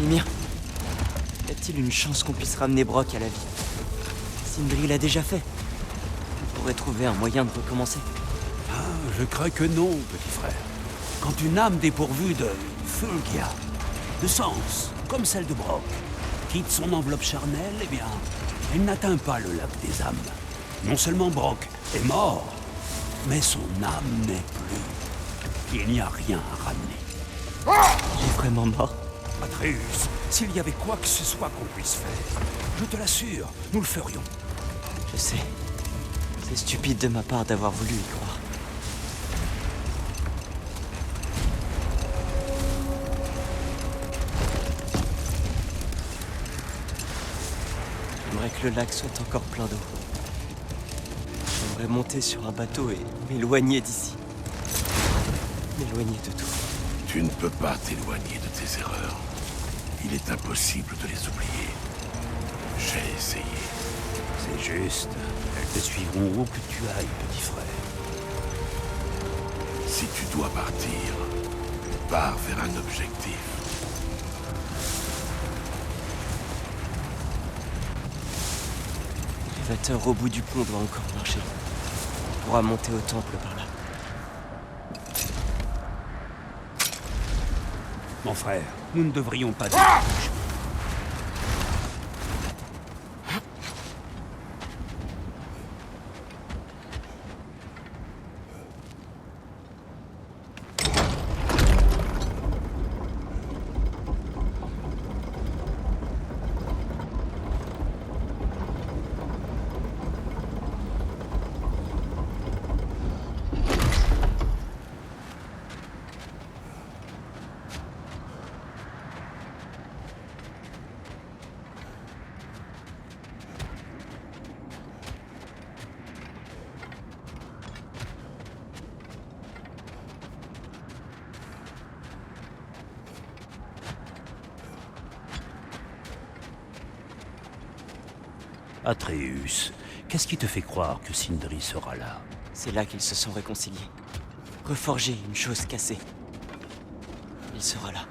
Ymir, y a-t-il une chance qu'on puisse ramener Brok à la vie? Sindri l'a déjà fait. On pourrait trouver un moyen de recommencer. Ah, je crains que non, petit frère. Quand une âme dépourvue de Fulgia, de sens, comme celle de Brok, quitte son enveloppe charnelle, eh bien, elle n'atteint pas le lac des âmes. Non seulement Brok est mort, mais son âme n'est plus. Il n'y a rien à ramener. Il est vraiment mort? Atreus, s'il y avait quoi que ce soit qu'on puisse faire, je te l'assure, nous le ferions. Je sais. C'est stupide de ma part d'avoir voulu y croire. J'aimerais que le lac soit encore plein d'eau. J'aimerais monter sur un bateau et m'éloigner d'ici. M'éloigner de tout. Tu ne peux pas t'éloigner de tes erreurs. Il est impossible de les oublier. J'ai essayé. C'est juste. Elles te suivront où que tu ailles, petit frère. Si tu dois partir, pars vers un objectif. L'élévateur au bout du pont doit encore marcher. On pourra monter au temple par là. Mon frère, nous ne devrions pas... Atreus, qu'est-ce qui te fait croire que Sindri sera là? C'est là qu'ils se sont réconciliés. Reforger une chose cassée. Il sera là.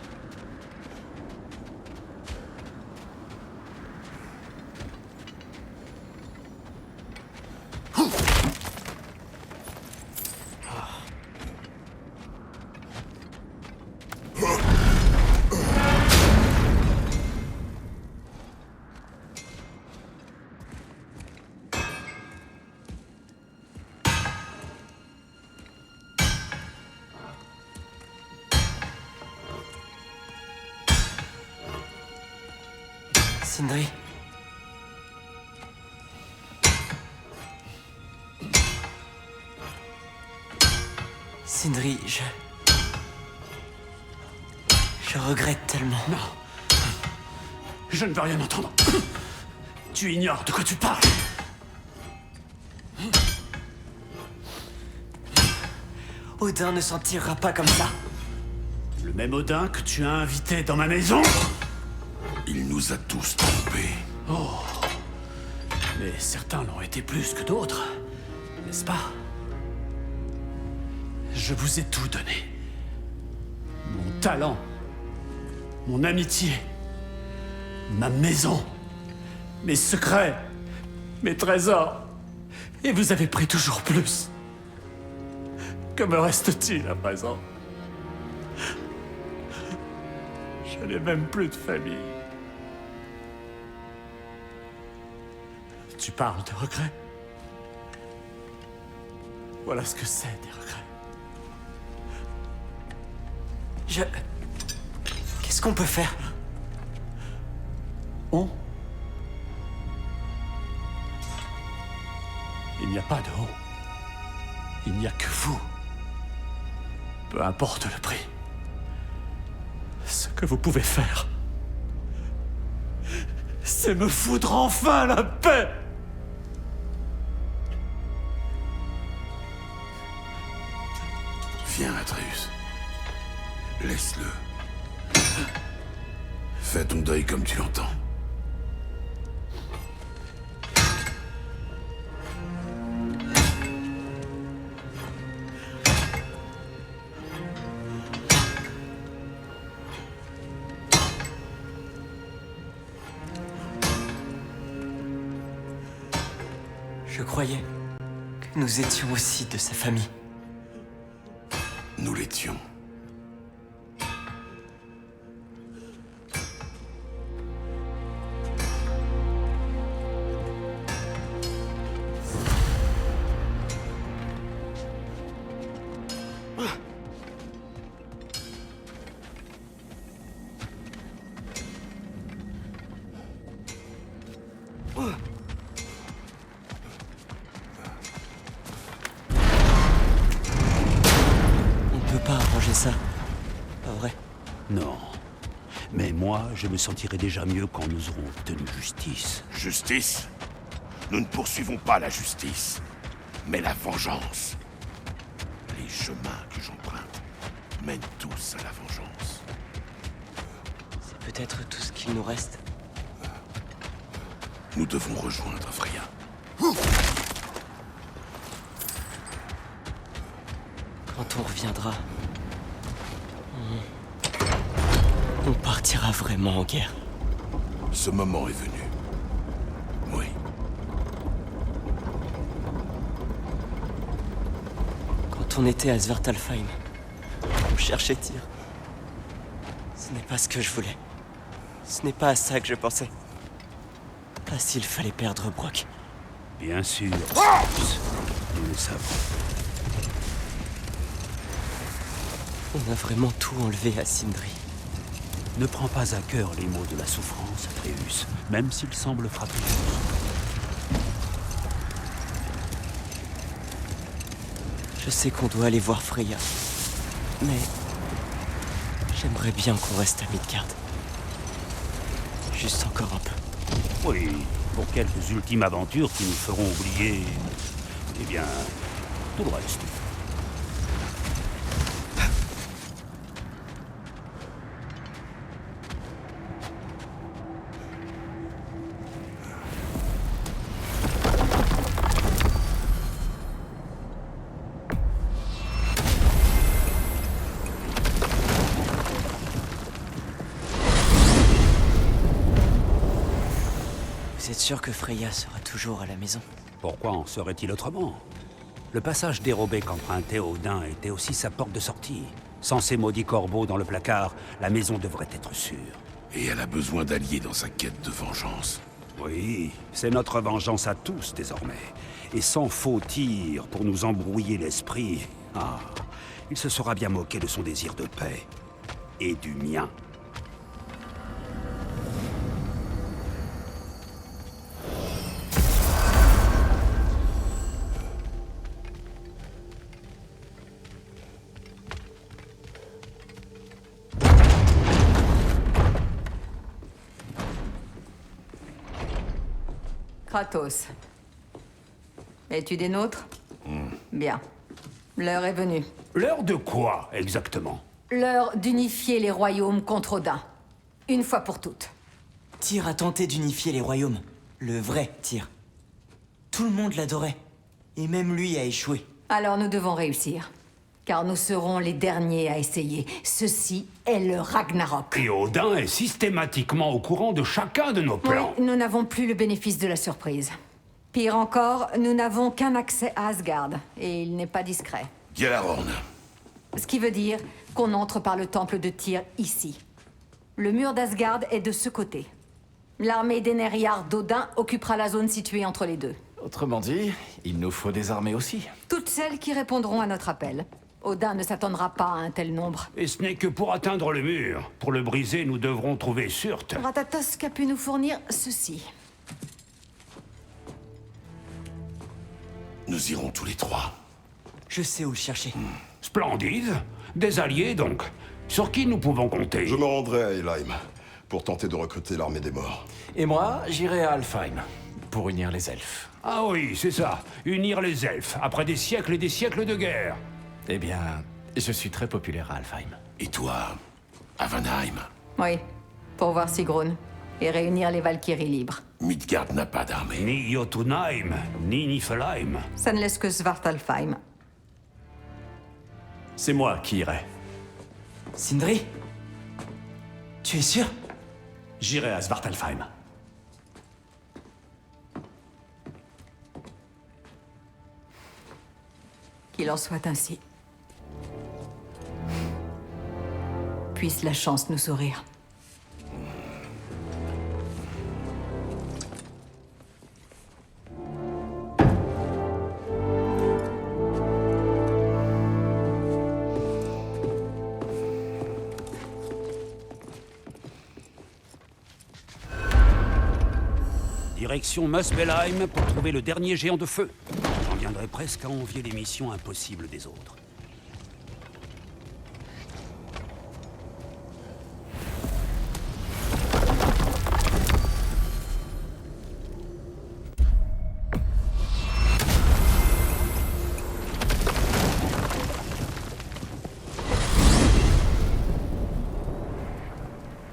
Sindri. Sindri, je regrette tellement. Non. Je ne veux rien entendre. Tu ignores de quoi tu parles. Odin ne s'en tirera pas comme ça. Le même Odin que tu as invité dans ma maison? Il nous a tous trompés. Oh. Mais certains l'ont été plus que d'autres, n'est-ce pas? Je vous ai tout donné. Mon talent, mon amitié, ma maison, mes secrets, mes trésors. Et vous avez pris toujours plus. Que me reste-t-il à présent? Je n'ai même plus de famille. Tu parles de regrets? Voilà ce que c'est, des regrets. Qu'est-ce qu'on peut faire? On? Il n'y a pas de on. Il n'y a que vous. Peu importe le prix. Ce que vous pouvez faire, c'est me foutre enfin la paix! Viens, Atreus. Laisse-le. Fais ton deuil comme tu l'entends. Je croyais que nous étions aussi de sa famille. Nous l'étions. On ne peut pas arranger ça. Pas vrai? Non. Mais moi, je me sentirai déjà mieux quand nous aurons obtenu justice. Justice? Nous ne poursuivons pas la justice, mais la vengeance. Les chemins que j'emprunte mènent tous à la vengeance. C'est peut-être tout ce qu'il nous reste. Nous devons rejoindre Freya. Quand on reviendra, on partira vraiment en guerre. Ce moment est venu. Oui. Quand on était à Svartalfheim, on cherchait Tyr. Ce n'est pas ce que je voulais. Ce n'est pas à ça que je pensais. Pas s'il fallait perdre Brok. Bien sûr. Nous le savons. On a vraiment tout enlevé à Sindri. Ne prends pas à cœur les mots de la souffrance, Atreus, même s'ils semblent frapper juste. Je sais qu'on doit aller voir Freya. Mais... j'aimerais bien qu'on reste à Midgard. Juste encore un peu. Oui, pour quelques ultimes aventures qui nous feront oublier... eh bien, tout le reste. Vous êtes sûr que Freya sera toujours à la maison? Pourquoi en serait-il autrement? Le passage dérobé qu'empruntait Odin était aussi sa porte de sortie. Sans ces maudits corbeaux dans le placard, la maison devrait être sûre. Et elle a besoin d'alliés dans sa quête de vengeance. Oui, c'est notre vengeance à tous désormais. Et sans faux tir pour nous embrouiller l'esprit, il se sera bien moqué de son désir de paix. Et du mien. Kratos. Es-tu des nôtres? Bien. L'heure est venue. L'heure de quoi, exactement? L'heure d'unifier les royaumes contre Odin. Une fois pour toutes. Tyr a tenté d'unifier les royaumes. Le vrai Tyr. Tout le monde l'adorait. Et même lui a échoué. Alors nous devons réussir. Car nous serons les derniers à essayer. Ceci est le Ragnarok. Et Odin est systématiquement au courant de chacun de nos Oui, plans. nous n'avons plus le bénéfice de la surprise. Pire encore, nous n'avons qu'un accès à Asgard. Et il n'est pas discret. Gjallarhorn. Ce qui veut dire qu'on entre par le temple de Tyr ici. Le mur d'Asgard est de ce côté. L'armée d'Eneriar d'Odin occupera la zone située entre les deux. Autrement dit, il nous faut des armées aussi. Toutes celles qui répondront à notre appel. Odin ne s'attendra pas à un tel nombre. Et ce n'est que pour atteindre le mur. Pour le briser, nous devrons trouver Surte. Ratatosk a pu nous fournir ceci. Nous irons tous les trois. Je sais où le chercher. Splendide. Des alliés, donc. Sur qui nous pouvons compter? Je me rendrai à Helheim pour tenter de recruter l'armée des morts. Et moi, j'irai à Alfheim pour unir les elfes. Ah oui, c'est ça. Unir les elfes, après des siècles et des siècles de guerre. Eh bien, je suis très populaire à Alfheim. Et toi, à Vanheim? Oui, pour voir Sigrun et réunir les Valkyries libres. Midgard n'a pas d'armée. Ni Jotunheim, ni Niflheim. Ça ne laisse que Svartalfheim. C'est moi qui irai. Sindri? Tu es sûr? J'irai à Svartalfheim. Qu'il en soit ainsi. Puisse la chance nous sourire. Direction Muspelheim pour trouver le dernier géant de feu. J'en viendrais presque à envier les missions impossibles des autres.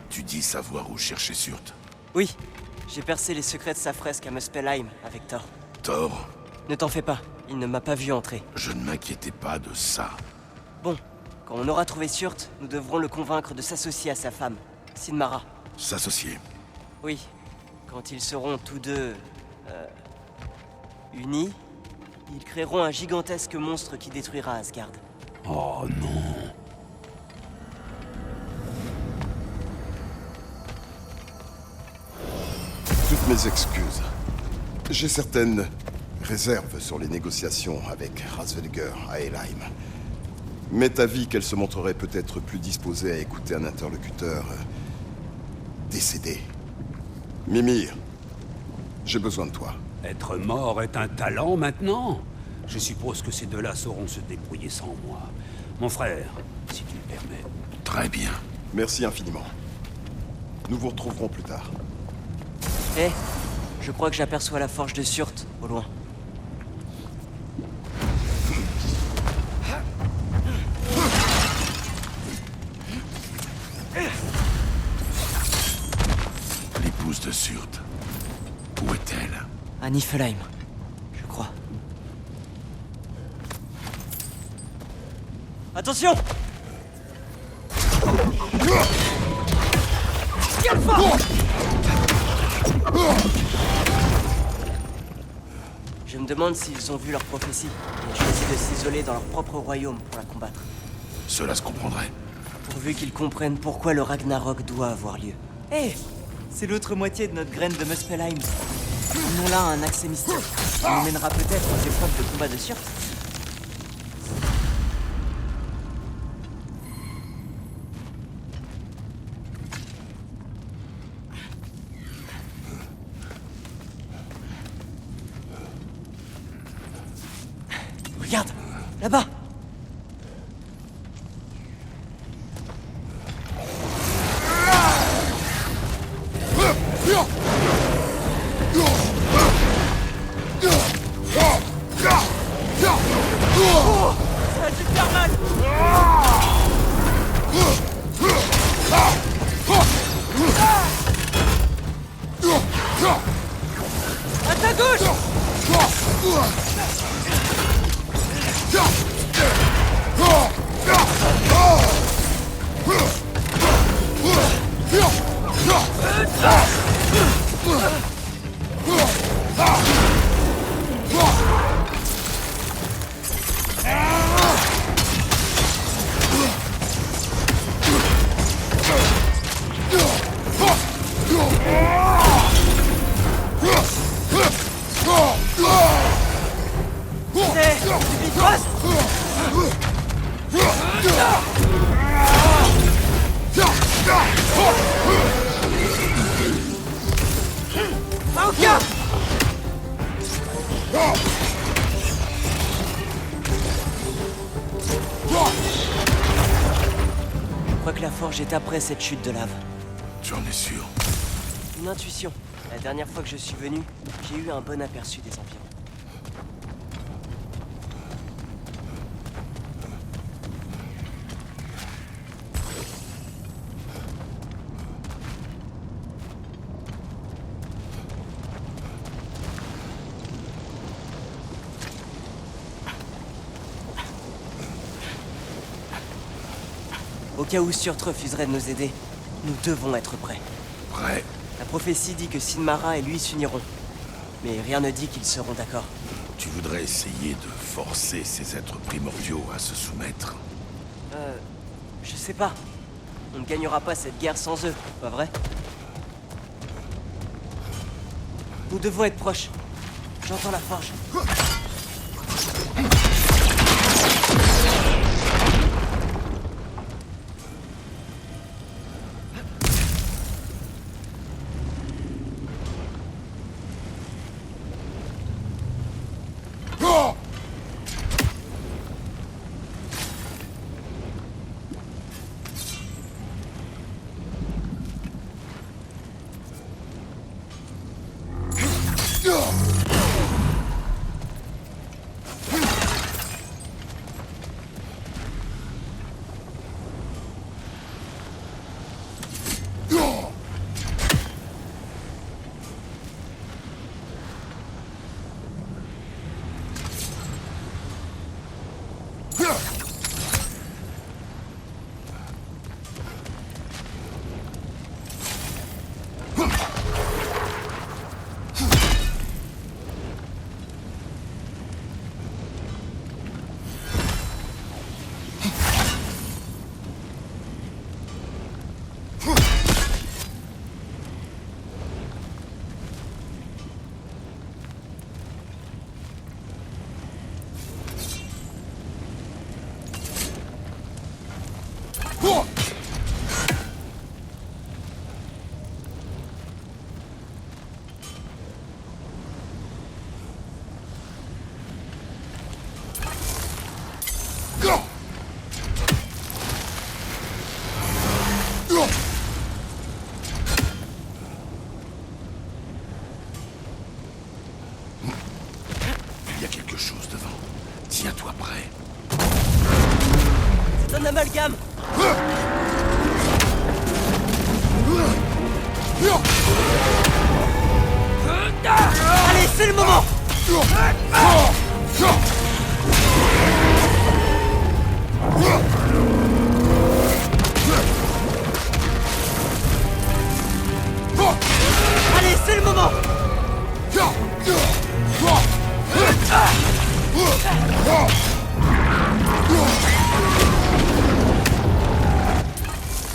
Tu dis savoir où chercher Surt. Oui, j'ai percé les secrets de sa fresque à Muspelheim avec Thor. Thor, Ne t'en fais pas, il ne m'a pas vu entrer. je ne m'inquiétais pas de ça. Bon, quand on aura trouvé Surt, nous devrons le convaincre de s'associer à sa femme, Sinmara. S'associer. Oui, quand ils seront tous deux... unis, ils créeront un gigantesque monstre qui détruira Asgard. Oh non. Toutes mes excuses. J'ai certaines réserves sur les négociations avec Rasvelger à Helheim. M'est avis qu'elle se montrerait peut-être plus disposée à écouter un interlocuteur décédé. Mimir, j'ai besoin de toi. Être mort est un talent maintenant? Je suppose que ces deux-là sauront se débrouiller sans moi. Mon frère, si tu le permets. Très bien. Merci infiniment. Nous vous retrouverons plus tard. Eh, je crois que j'aperçois la forge de Surt, au loin. L'épouse de Surt. Où est-elle? À Niflheim, je crois. Attention! Je me demande s'ils ont vu leur prophétie et choisi de s'isoler dans leur propre royaume pour la combattre. Cela se comprendrait. Pourvu qu'ils comprennent pourquoi le Ragnarok doit avoir lieu. Hé! C'est l'autre moitié de notre graine de Muspelheim. Nous là un accès mystique. Il nous mènera peut-être aux épreuves de combat de Surt. Regarde! Là-bas! Ça a dû faire mal! À ta gauche! Je crois que la forge est après cette chute de lave. Tu en es sûr? Une intuition. La dernière fois que je suis venu, j'ai eu un bon aperçu des environs. Au cas où Surt refuserait de nous aider, nous devons être prêts. Prêt? La prophétie dit que Sinmara et lui s'uniront. Mais rien ne dit qu'ils seront d'accord. Tu voudrais essayer de forcer ces êtres primordiaux à se soumettre? Je sais pas. On ne gagnera pas cette guerre sans eux, pas vrai? Nous devons être proches. J'entends la forge. Il y a quelque chose devant. Tiens-toi prêt. C'est un amalgame! Allez, c'est le moment! Allez, c'est le moment!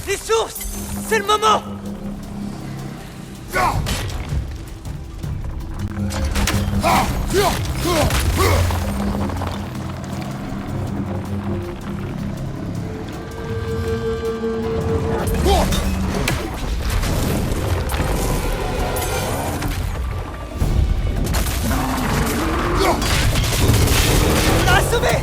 Les sources! C'est le moment! On l'a sauvé!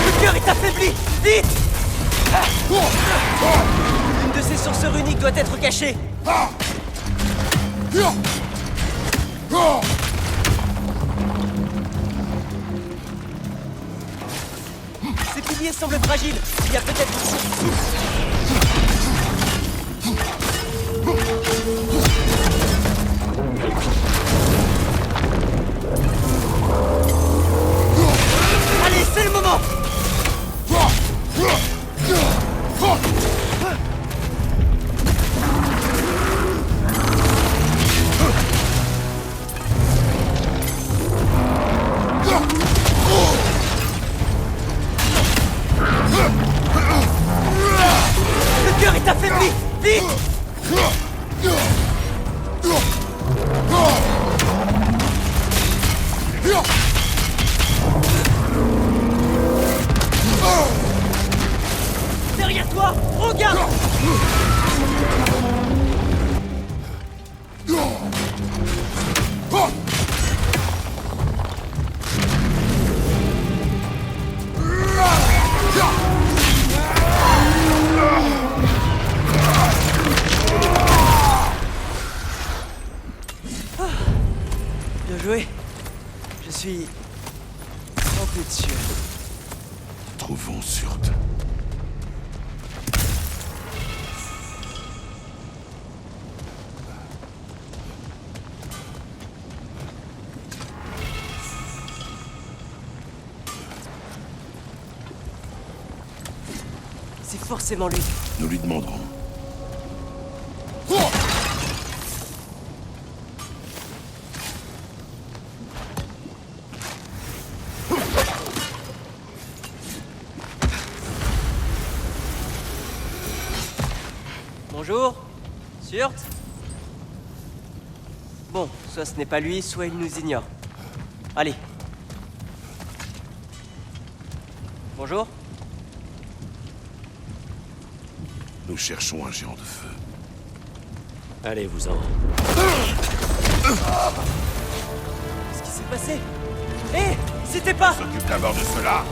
Le cœur est affaibli! Vite! Une de ces sources runiques doit être cachée! Ces piliers semblent fragiles. Il y a peut-être une source ici. Allez, c'est le moment! Le cœur est affaibli! Vite! Derrière toi! Regarde! Bien joué. Je suis sans doute sûr. Trouvons Surt. C'est forcément lui. Nous lui demanderons. Bonjour. Surt? Bon, soit ce n'est pas lui, soit il nous ignore. Allez. Bonjour. Nous cherchons un géant de feu. Allez-vous-en. Qu'est-ce qui s'est passé? Hé! C'était pas! S'occupe d'abord de cela.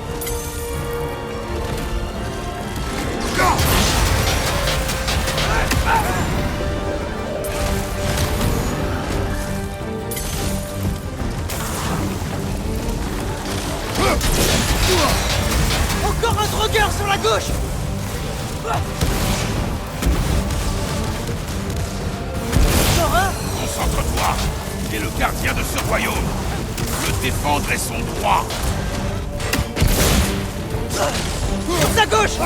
Encore un drogueur sur la gauche! Encore un? Concentre-toi. Il est le gardien de ce royaume. Le défendre est son droit. Sur sa gauche!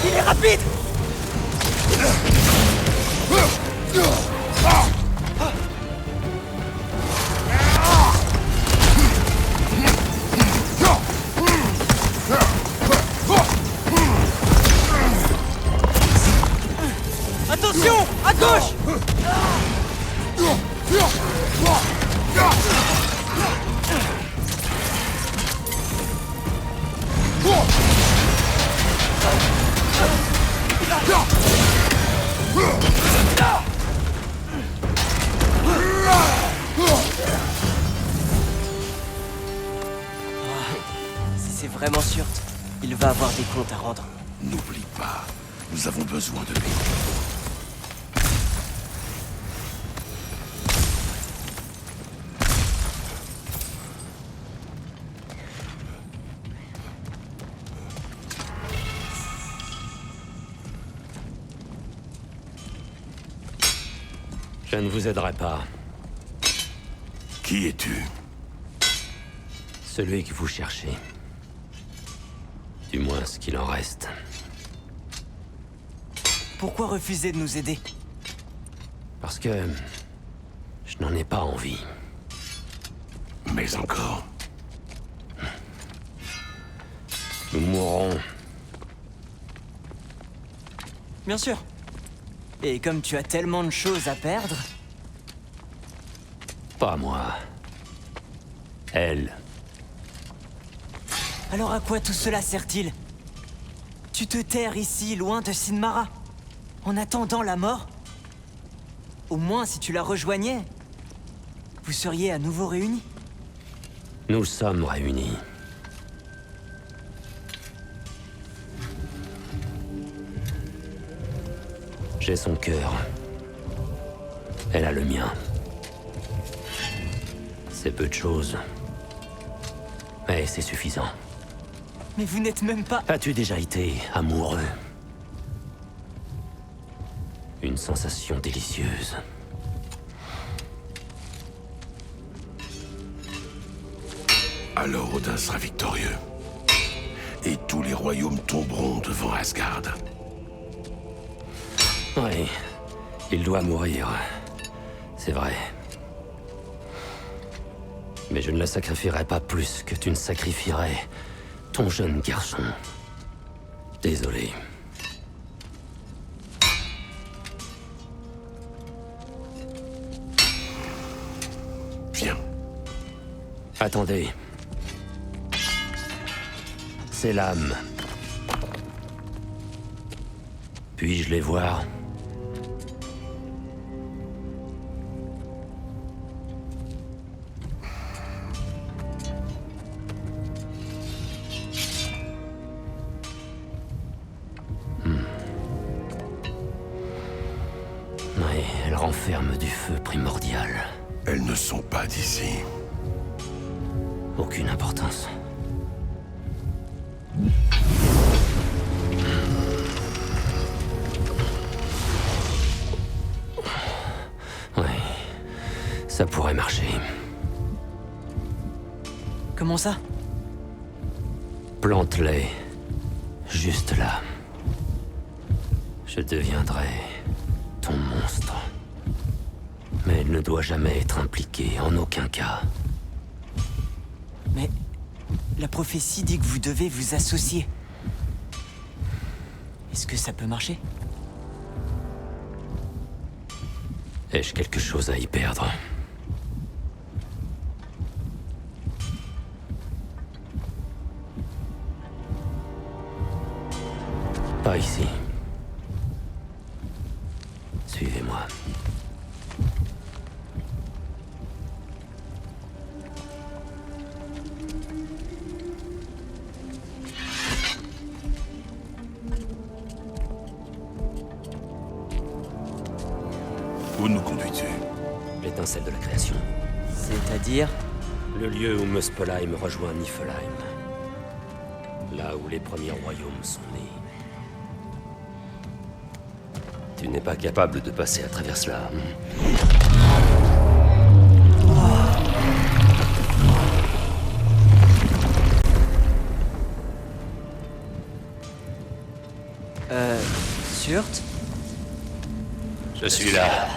Il est rapide! Attention! À gauche! Si c'est vraiment sûr, il va avoir des comptes à rendre. N'oublie pas, nous avons besoin de lui. Je ne vous aiderai pas. Qui es-tu? Celui que vous cherchez. Du moins ce qu'il en reste. Pourquoi refuser de nous aider? Parce que... je n'en ai pas envie. Mais encore. Nous mourrons. Bien sûr. Et comme tu as tellement de choses à perdre... Pas moi. Elle. Alors à quoi tout cela sert-il? Tu te terres ici, loin de Sinmara, en attendant la mort? Au moins, si tu la rejoignais, vous seriez à nouveau réunis. Nous sommes réunis. J'ai son cœur. Elle a le mien. C'est peu de choses. Mais c'est suffisant. Mais vous n'êtes même pas... As-tu déjà été amoureux? Une sensation délicieuse. Alors Odin sera victorieux. Et tous les royaumes tomberont devant Asgard. Oui, il doit mourir. C'est vrai. Mais je ne le sacrifierai pas plus que tu ne sacrifierais Ton jeune garçon. Désolé. Viens. Attendez. Ces lames. Puis-je les voir? Oui, elles renferment du feu primordial. Elles ne sont pas d'ici. Aucune importance. Oui, ça pourrait marcher. Comment ça? Plante-les. Juste là. Je deviendrai ton monstre. Mais elle ne doit jamais être impliquée, en aucun cas. Mais la prophétie dit que vous devez vous associer. Est-ce que ça peut marcher? Ai-je quelque chose à y perdre? Pas ici. Suivez-moi. Où nous conduis-tu? L'étincelle de la création. C'est-à-dire? Le lieu où Muspelheim rejoint Niflheim. Là où les premiers royaumes sont nés. Tu n'es pas capable de passer à travers cela. Surt? Je suis là.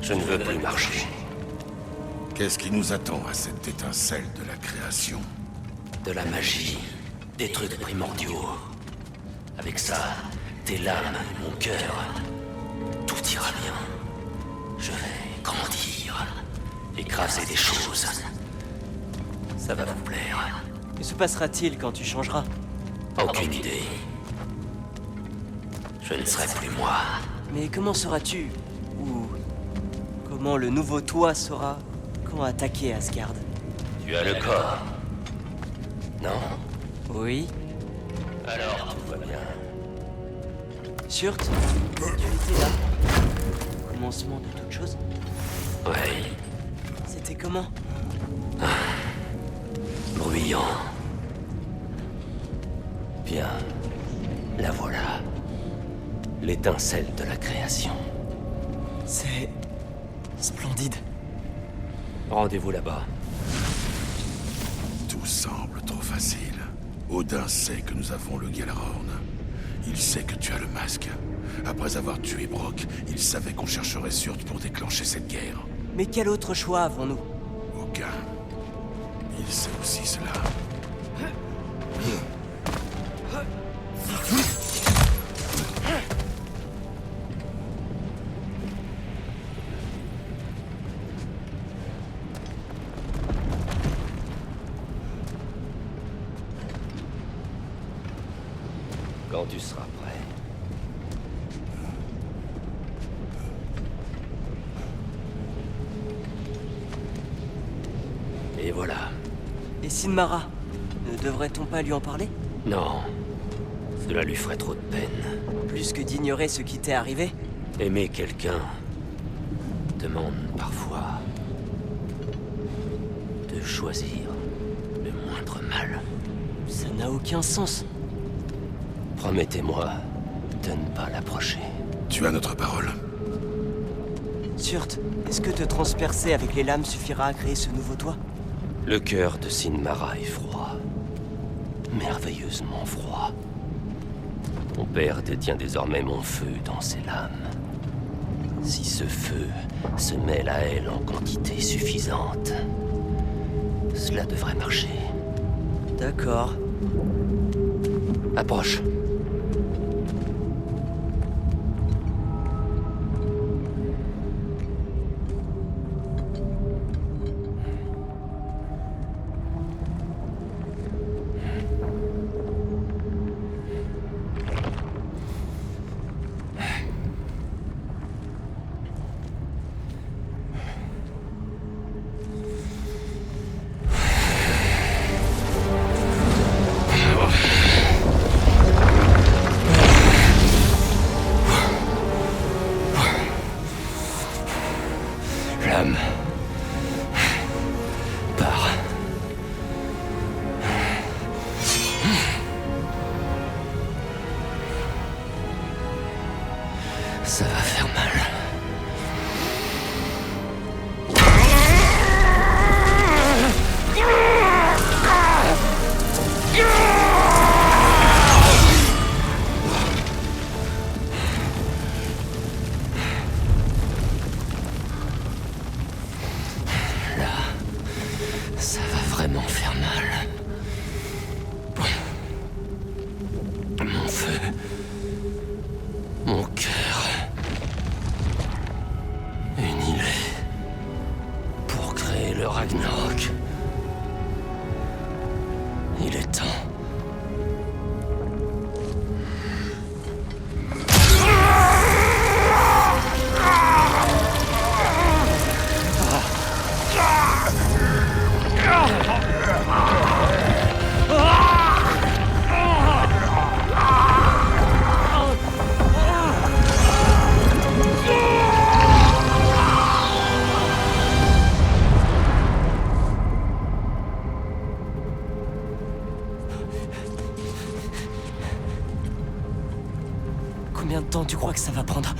Je ne veux plus marcher. Qu'est-ce qui nous attend à cette étincelle de la création? De la magie. Des trucs primordiaux. Avec ça, tes lames et mon cœur. Tout ira bien. Je vais grandir. Écraser des choses. Ça va vous plaire. Que se passera-t-il quand tu changeras? Aucune idée. Je ne serai plus moi. Mais comment sauras-tu? Ou comment le nouveau toi saura quand attaquer Asgard? Tu as le corps. Non? Oui. Alors, tout va bien. Surt, tu étais là. Au commencement de toute chose. Ouais. C'était comment? Bruyant. Bien. La voilà. L'étincelle de la création. C'est splendide. Rendez-vous là-bas. Tout semble trop facile. Odin sait que nous avons le Gjallarhorn. Il sait que tu as le masque. Après avoir tué Brok, il savait qu'on chercherait Surt pour déclencher cette guerre. Mais quel autre choix avons-nous? Aucun. Il sait aussi cela. Quand tu seras prêt. Et voilà. Et Sinmara? Ne devrait-on pas lui en parler? Non. Cela lui ferait trop de peine. Plus que d'ignorer ce qui t'est arrivé? Aimer quelqu'un demande parfois de choisir le moindre mal. Ça n'a aucun sens. Promettez-moi de ne pas l'approcher. Tu as notre parole. Surt, est-ce que te transpercer avec les lames suffira à créer ce nouveau toi? Le cœur de Sinmara est froid. Merveilleusement froid. Mon père détient désormais mon feu dans ses lames. Si ce feu se mêle à elle en quantité suffisante, cela devrait marcher. D'accord. Approche. L'âme part. Ça va faire mal. Ça va vraiment faire mal. Mon feu. Mon cœur. Unis-les. Pour créer le Ragnarok. Il est temps. Combien de temps tu crois que ça va prendre?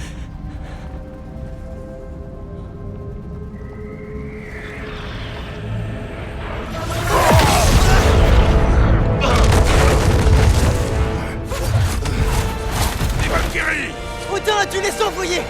Les Valkyries! Odin a dû les envoyer!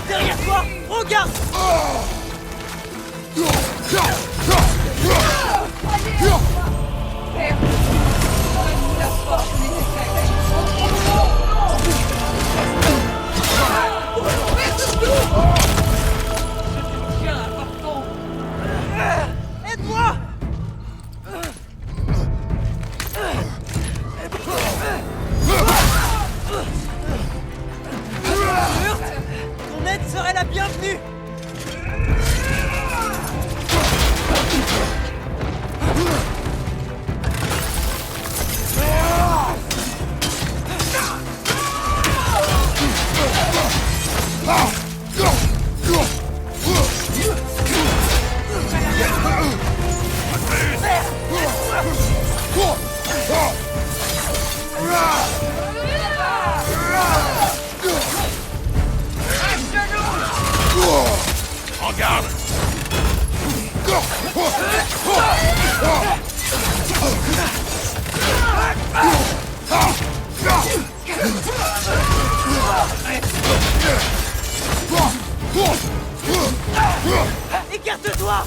Derrière toi! Regarde! Aide-moi! Ton aide serait la bienvenue! En garde! Écarte-toi!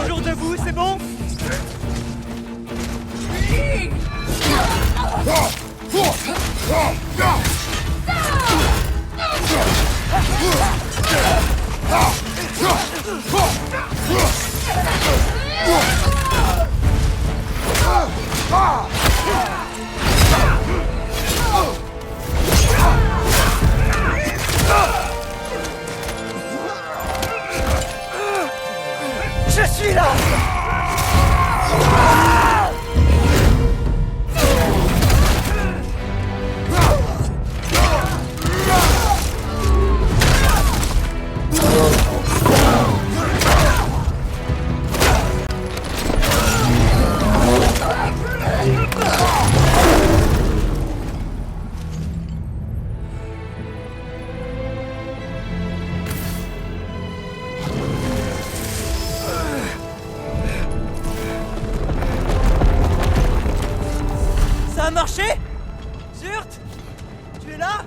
Toujours debout, c'est bon? Je suis là! Ça a marché? Zurt? Tu es là?